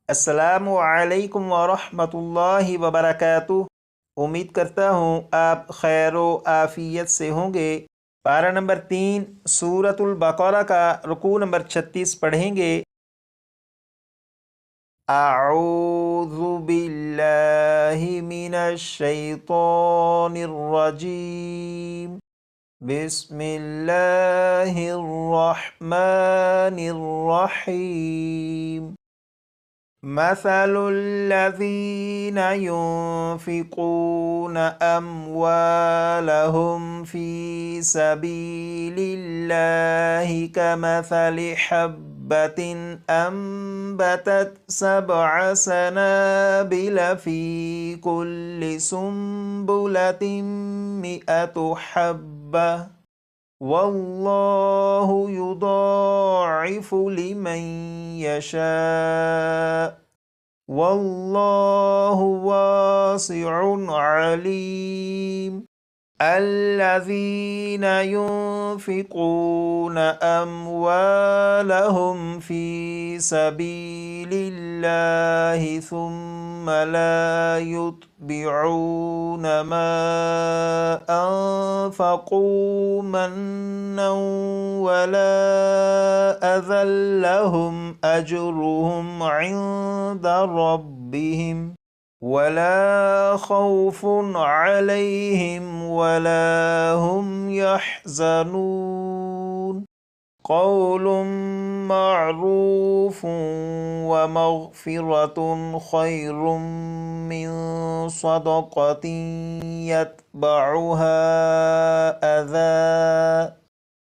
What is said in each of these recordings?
अस्सलामु अलैकुम वरहमतुल्लाहि वबरकातुह। उम्मीद करता हूँ आप खैर आफियत से होंगे। पारा नंबर 3 सूरतुल बकरा का रुकू नंबर 36 पढ़ेंगे। अऊज़ु बिल्लाहि मिनश शैतानिर रजीम। बिस्मिल्लाहिर रहमानिर रहीम। مثل الذين ينفقون أموالهم في سبيل الله كمثل حبة أنبتت 7 سنابل في كل سنبلة 100 حبة والله يضاعف لمن يشاء والله واسع عليم. الذين ينفقون أموالهم في سبيل الله ثم لا يتبعون ما أنفقوا منا ولا أذى لهم أجرهم عند ربهم ولا خوف عليهم ولا هم يحزنون. قول معروف ومغفرة خير من صدقة يتبعها أذى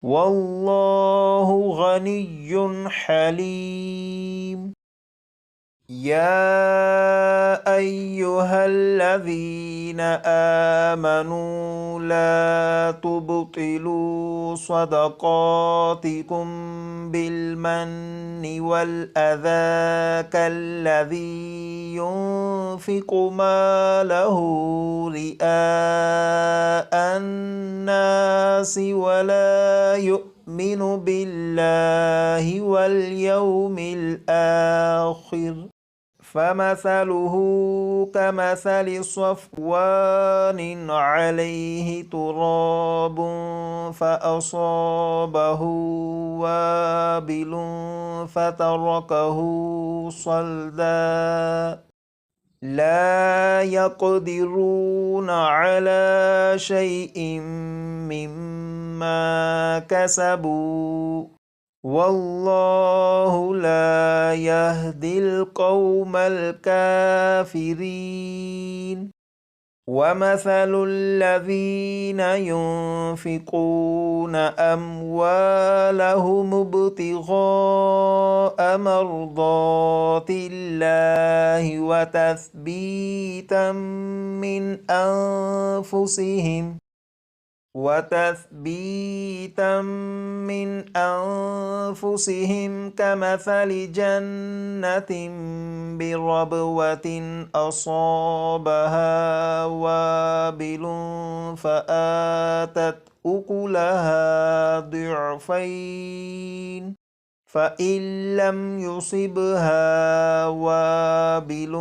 والله غني حليم. يا أيها الذين آمنوا لا تبطلوا صدقاتكم بالمن والأذى كالذي ينفق ماله رئاء الناس ولا يؤمن بالله واليوم الآخر فمثله كمثل صفوان عليه تراب فأصابه وابل فتركه صلدا لا يقدرون على شيء مما كسبوا والله لا يهدي القوم الكافرين. ومثل الذين ينفقون أموالهم ابتغاء مرضات الله وتثبيتا من أنفسهم كمثل جنة بربوة أصابها وابل فآتت أكلها ضعفين فإن لم يصبها وابل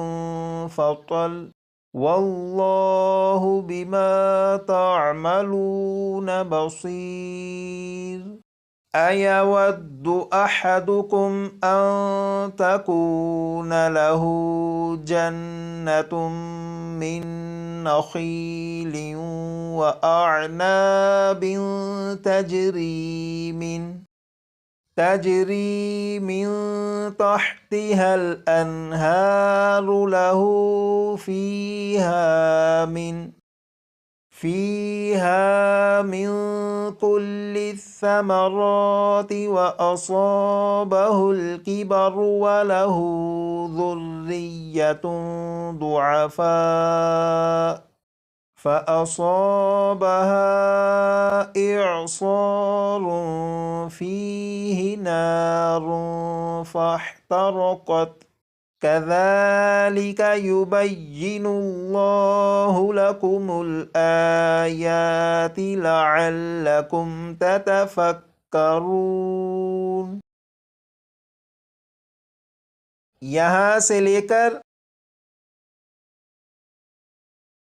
فطل والله بما تعملون بصير. أيود أحدكم أن تكون له جنة من نخيل وأعناب تجري من تحتها الأنهار له فيها من كل الثمرات وأصابه الكبر وله ذرية ضعفاء فأصابها إعصار فيه نار فاحترقت كذلك يبين الله لكم الآيات لعلكم تتفكرون. यहाँ से लेकर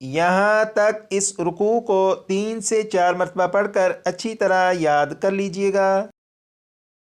यहाँ तक इस रुकू को 3 से 4 मरतबा पढ़कर अच्छी तरह याद कर लीजिएगा।